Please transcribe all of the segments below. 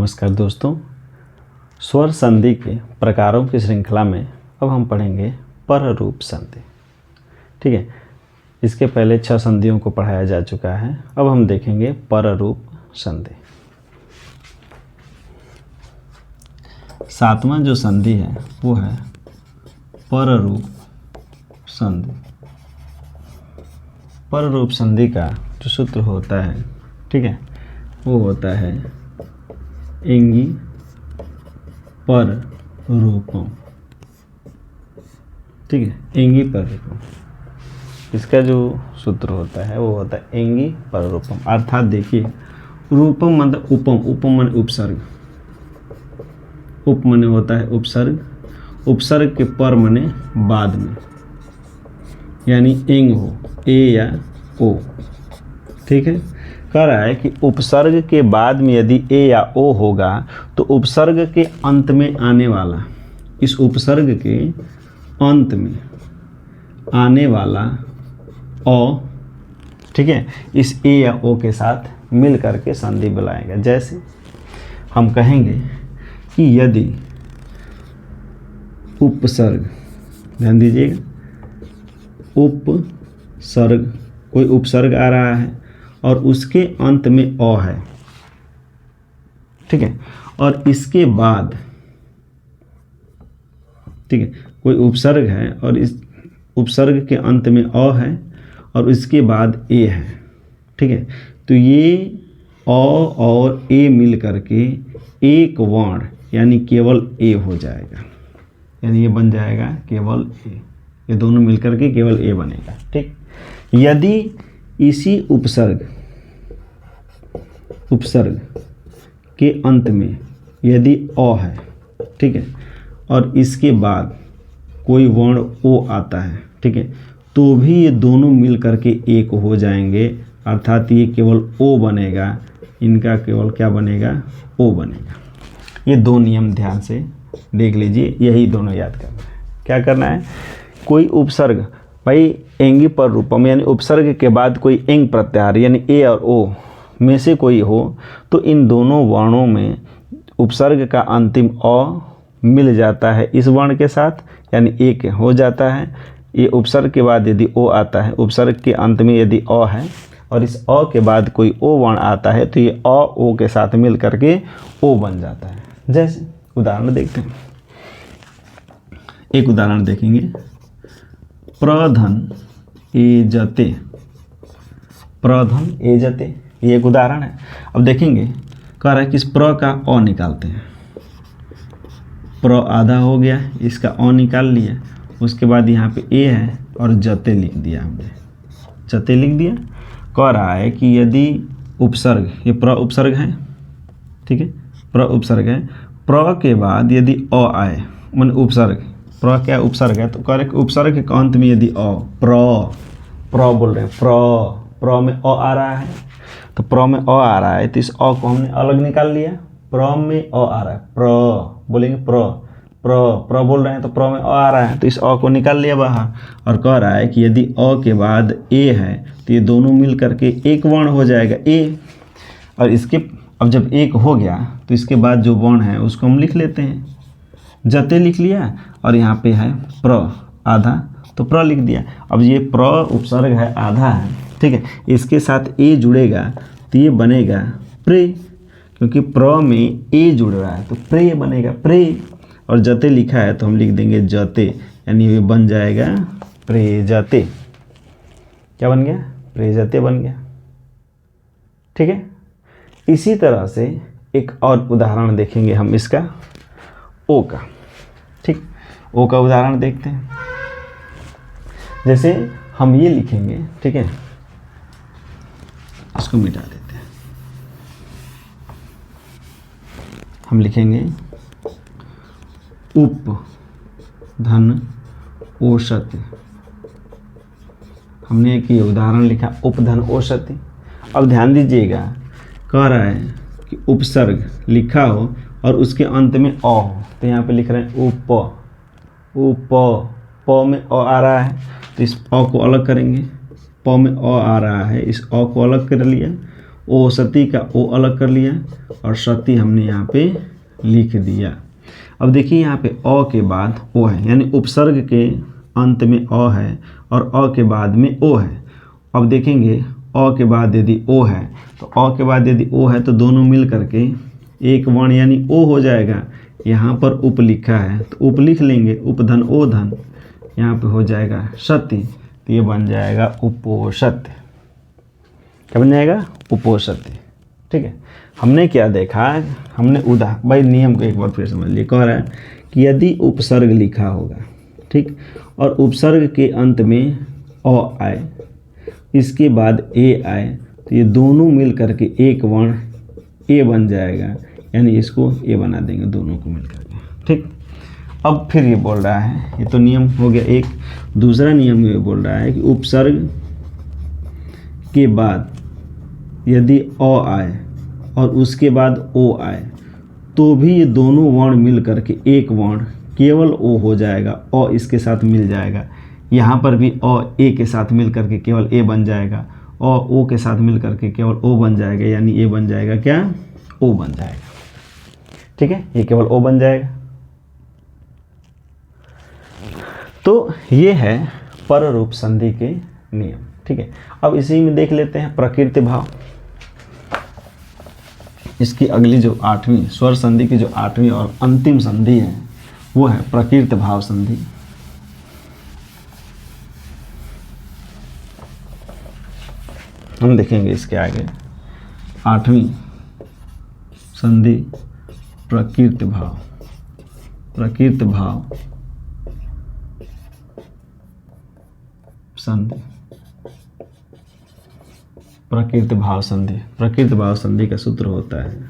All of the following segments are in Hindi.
नमस्कार दोस्तों, स्वर संधि के प्रकारों की श्रृंखला में अब हम पढ़ेंगे पररूप संधि। ठीक है, इसके पहले 6 संधियों को पढ़ाया जा चुका है। अब हम देखेंगे पररूप संधि। 7वां जो संधि है वो है पररूप संधि। पररूप संधि का जो सूत्र होता है, ठीक है, वो होता है एंगी पर रूपम। ठीक है, एंगी पर रूपम, इसका जो सूत्र होता है वो होता है एंगी पर रूपम। अर्थात देखिए, रूपम मतलब उपम, उपम माने उपसर्ग, उप माने होता है उपसर्ग, उपसर्ग के पर माने बाद में, यानी एंग हो, ए या ओ। ठीक है, कह रहा है कि उपसर्ग के बाद में यदि ए या ओ होगा तो उपसर्ग के अंत में आने वाला, इस उपसर्ग के अंत में आने वाला ओ, ठीक है, इस ए या ओ के साथ मिल करके संधि बुलाएगा। जैसे हम कहेंगे कि यदि उपसर्ग, ध्यान दीजिएगा, उपसर्ग, कोई उपसर्ग आ रहा है और उसके अंत में अ है, ठीक है, और इसके बाद, ठीक है, कोई उपसर्ग है और इस उपसर्ग के अंत में अ है और इसके बाद ए है, ठीक है, तो ये अ और ए मिल करके एक वर्ण यानी केवल ए हो जाएगा, यानी ये बन जाएगा केवल ए, ये दोनों मिलकर के केवल ए बनेगा। ठीक, यदि इसी उपसर्ग के अंत में यदि अ है, ठीक है, और इसके बाद कोई वर्ण ओ आता है, ठीक है, तो भी ये दोनों मिल करके एक हो जाएंगे। अर्थात ये केवल ओ बनेगा, इनका केवल क्या बनेगा, ओ बनेगा। ये दो नियम ध्यान से देख लीजिए, यही दोनों याद करना है। क्या करना है, कोई उपसर्ग, भाई एंगी पर रूपम यानी उपसर्ग के बाद कोई एंग प्रत्याहार यानी ए और ओ में से कोई हो, तो इन दोनों वर्णों में उपसर्ग का अंतिम अ मिल जाता है इस वर्ण के साथ, यानी एक हो जाता है। ये उपसर्ग के बाद यदि ओ आता है, उपसर्ग के अंत में यदि अ है और इस अ के बाद कोई ओ वर्ण आता है, तो ये अ ओ के साथ मिल करके ओ बन जाता है। जैसे उदाहरण देखते हैं, एक उदाहरण देखेंगे, प्रधन एजते, प्रधन एजते, ये एक उदाहरण है। अब देखेंगे, कह रहा है कि इस प्र का अ निकालते हैं, प्र आधा हो गया, इसका अ निकाल लिया, उसके बाद यहाँ पे ए है और जते लिख दिया हमने, जते लिख दिया। कह रहा है कि यदि उपसर्ग, ये प्र उपसर्ग है, ठीक है, प्र उपसर्ग है, प्र के बाद यदि अ आए, मान उपसर्ग, प्र क्या उपसर्ग है, तो कह रहे कि उपसर्ग के अंत में यदि अ, प्र बोल रहे हैं, प्र में अ आ रहा है, तो प्र में अ आ रहा है, तो इस अ को हमने अलग निकाल लिया। प्र में अ आ रहा है, प्र बोलेंगे, प्र बोल रहे हैं, तो प्र में अ आ रहा है, तो इस अ को निकाल लिया बाहर। और कह रहा है कि यदि अ के बाद ए है तो ये दोनों मिल करके एक वर्ण हो जाएगा ए, और इसके, अब जब एक हो गया तो इसके बाद जो वर्ण है उसको हम लिख लेते हैं, जते लिख लिया, और यहाँ पे है प्र आधा, तो प्र लिख दिया। अब ये प्र उपसर्ग है, आधा है, ठीक है, इसके साथ ए जुड़ेगा तो ये बनेगा प्रे, क्योंकि प्र में ए जुड़ रहा है तो प्रे बनेगा, प्रे। और जते लिखा है तो हम लिख देंगे जते, यानी ये बन जाएगा प्रेजते। क्या बन गया, प्रेजते बन गया। ठीक है, इसी तरह से एक और उदाहरण देखेंगे हम इसका, ओ का। ठीक, ओ का उदाहरण देखते हैं। जैसे हम ये लिखेंगे, ठीक है, इसको मिटा देते हैं, हम लिखेंगे उप धन ओषति। हमने एक ये उदाहरण लिखा, उपधन ओषति। अब ध्यान दीजिएगा, कह रहा है कि उपसर्ग लिखा हो और उसके अंत में अ हो, तो यहाँ पे लिख रहे हैं उप, प में अ आ रहा है, तो इस अ को अलग करेंगे, प में अ आ रहा है, इस अ को अलग कर लिया, औषधि का ओ अलग कर लिया और सती हमने यहाँ पे लिख दिया। अब देखिए यहाँ पे अ के बाद ओ है, यानी उपसर्ग के अंत में अ है और अ के बाद में ओ है। अब देखेंगे अ के बाद यदि ओ है तो अ के बाद यदि ओ है तो दोनों मिल करके एक वर्ण यानी ओ हो जाएगा। यहाँ पर उप लिखा है तो उप लिख लेंगे, उपधन ओ धन, यहाँ पे हो जाएगा सती, तो ये बन जाएगा उपोषत्य। क्या बन जाएगा? उपोषत्य। ठीक है, हमने क्या देखा, हमने भाई नियम को एक बार फिर समझ लिए। कह रहा है कि यदि उपसर्ग लिखा होगा, ठीक, और उपसर्ग के अंत में अ आए, इसके बाद ए आए, तो ये दोनों मिल करके एक वर्ण ए बन जाएगा, यानी इसको ए बना देंगे दोनों को मिल करके। ठीक, अब फिर ये बोल रहा है, ये तो नियम हो गया एक। दूसरा नियम ये बोल रहा है कि उपसर्ग के बाद यदि अ आए और उसके बाद ओ आए तो भी ये दोनों वर्ण मिल करके एक वर्ण केवल ओ हो जाएगा, अ इसके साथ मिल जाएगा। यहाँ पर भी अ ए के साथ मिल करके केवल ए बन जाएगा, अ ओ के साथ मिल करके केवल ओ बन जाएगा, यानी ए बन जाएगा क्या? ओ बन जाएगा। ठीक है, ये केवल ओ बन जाएगा। तो ये है पररूप संधि के नियम। ठीक है, अब इसी में देख लेते हैं प्रकृति भाव। इसकी अगली जो 8वीं स्वर संधि की जो 8वीं और अंतिम संधि है वो है प्रकृति भाव संधि। हम देखेंगे इसके आगे 8वीं संधि प्रकृति भाव। प्रकृति भाव संधि, प्रकृति भाव संधि। प्रकृति भाव संधि का सूत्र होता है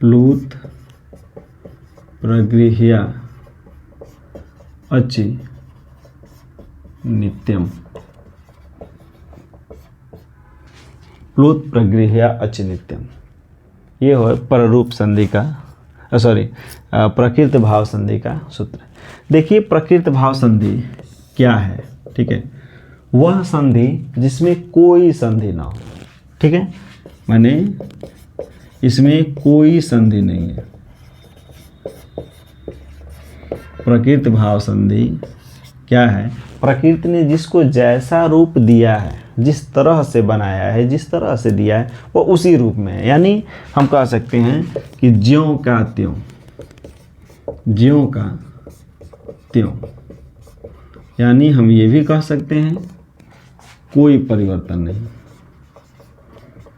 प्लूत प्रगृह्या अचि नित्यम। प्लूत प्रगृह्या अचि नित्यम, ये हो पररूप संधि का प्रकृति भाव संधि का सूत्र। देखिए प्रकृति भाव संधि क्या है? ठीक है, वह संधि जिसमें कोई संधि ना हो। ठीक है, माने इसमें कोई संधि नहीं है। प्रकृति भाव संधि क्या है? प्रकृति ने जिसको जैसा रूप दिया है, जिस तरह से बनाया है, जिस तरह से दिया है, वो उसी रूप में है। यानी हम कह सकते हैं कि ज्यों का त्यों, ज्यों का त्यों। यानी हम ये भी कह सकते हैं कोई परिवर्तन नहीं,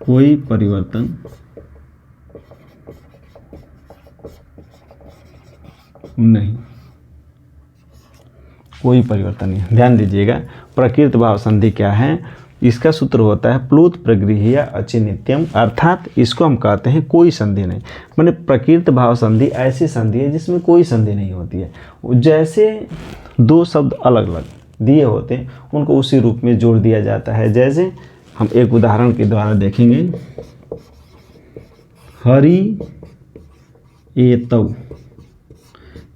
कोई परिवर्तन नहीं, कोई परिवर्तन नहीं। ध्यान दीजिएगा, प्रकृति भाव संधि क्या है? इसका सूत्र होता है प्लूत प्रगृह्या अचि नित्यम, अर्थात इसको हम कहते हैं कोई संधि नहीं। माने प्रकृति भाव संधि ऐसी संधि है जिसमें कोई संधि नहीं होती है। जैसे दो शब्द अलग अलग दिए होते हैं उनको उसी रूप में जोड़ दिया जाता है। जैसे हम एक उदाहरण के द्वारा देखेंगे, हरि एतौ,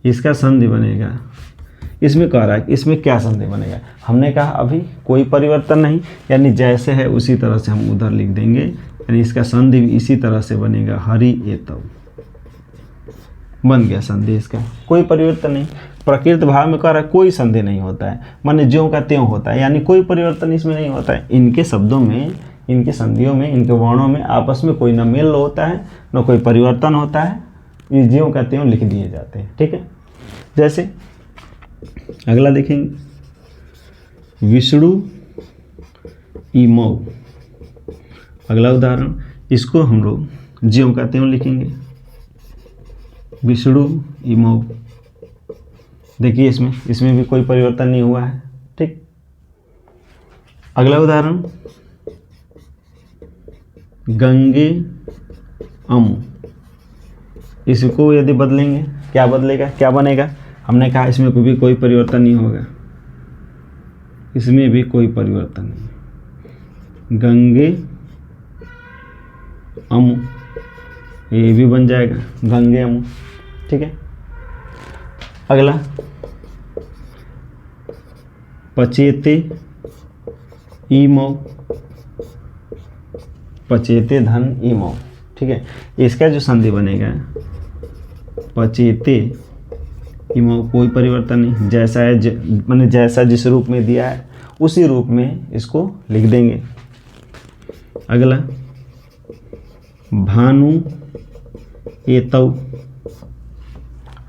इसका संधि बनेगा। इसमें कह रहा है कि इसमें क्या संधि बनेगा? हमने कहा अभी कोई परिवर्तन नहीं, यानी जैसे है उसी तरह से हम उधर लिख देंगे, यानी इसका संधि भी इसी तरह से बनेगा, हरि एतौ बन गया संधि। इसका कोई परिवर्तन नहीं। प्रकृति भाव में कह रहा है कोई संधि नहीं होता है, माने ज्यों का त्यों होता है, यानी कोई परिवर्तन इसमें नहीं होता है। इनके शब्दों में, इनके संधियों में, इनके वर्णों में आपस में कोई न मेल होता है न कोई परिवर्तन होता है। ये ज्यों का त्यों लिख दिए जाते हैं। ठीक है, जैसे अगला देखेंगे, विष्णु इमौ। अगला उदाहरण, इसको हम लोग ज्यों का त्यों लिखेंगे, विष्णु इमौ। देखिए इसमें भी कोई परिवर्तन नहीं हुआ है। ठीक, अगला उदाहरण, गंगे अमु। इसको यदि बदलेंगे क्या बदलेगा, क्या बनेगा? हमने कहा इसमें भी कोई परिवर्तन नहीं होगा, इसमें भी कोई परिवर्तन नहीं। गंगे अमु, ये भी बन जाएगा गंगे अमु। ठीक है, अगला, पचेते इमौ। पचेते धन इमो, ठीक है। इसका जो संधि बनेगा पचेते इमो, कोई परिवर्तन नहीं, जैसा है मैंने जैसा जिस रूप में दिया है उसी रूप में इसको लिख देंगे। अगला भानु एतौ,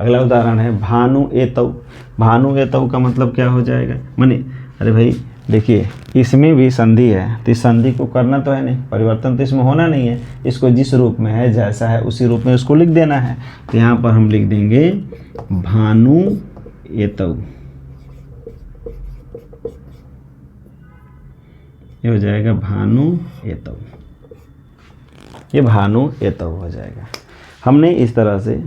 अगला उदाहरण है भानु एतौ। भानु एतौ का मतलब क्या हो जाएगा, माने अरे भाई देखिए इसमें भी संधि है, तो इस संधि को करना तो है नहीं, परिवर्तन तो इसमें होना नहीं है, इसको जिस रूप में है जैसा है उसी रूप में उसको लिख देना है। तो यहाँ पर हम लिख देंगे भानु एतौ, ये हो जाएगा भानु एतौ, ये भानु एतौ हो जाएगा। हमने इस तरह से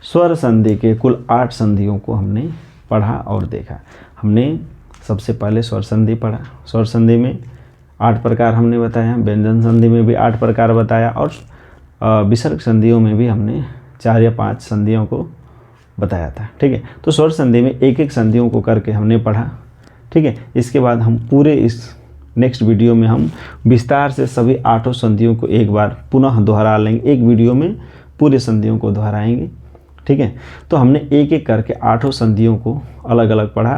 स्वर संधि के कुल 8 संधियों को हमने पढ़ा और देखा। हमने सबसे पहले स्वर संधि पढ़ा, स्वर संधि में 8 प्रकार हमने बताया, व्यंजन संधि में भी 8 प्रकार बताया, और विसर्ग संधियों में भी हमने 4 या 5 संधियों को बताया था, ठीक है। तो स्वर संधि में एक एक संधियों को करके हमने पढ़ा, ठीक है। इसके बाद हम पूरे इस नेक्स्ट वीडियो में हम विस्तार से सभी 8 संधियों को एक बार पुनः दोहरा लेंगे, एक वीडियो में पूरे संधियों को दोहराएंगे, ठीक है। तो हमने एक एक करके 8 संधियों को अलग अलग पढ़ा।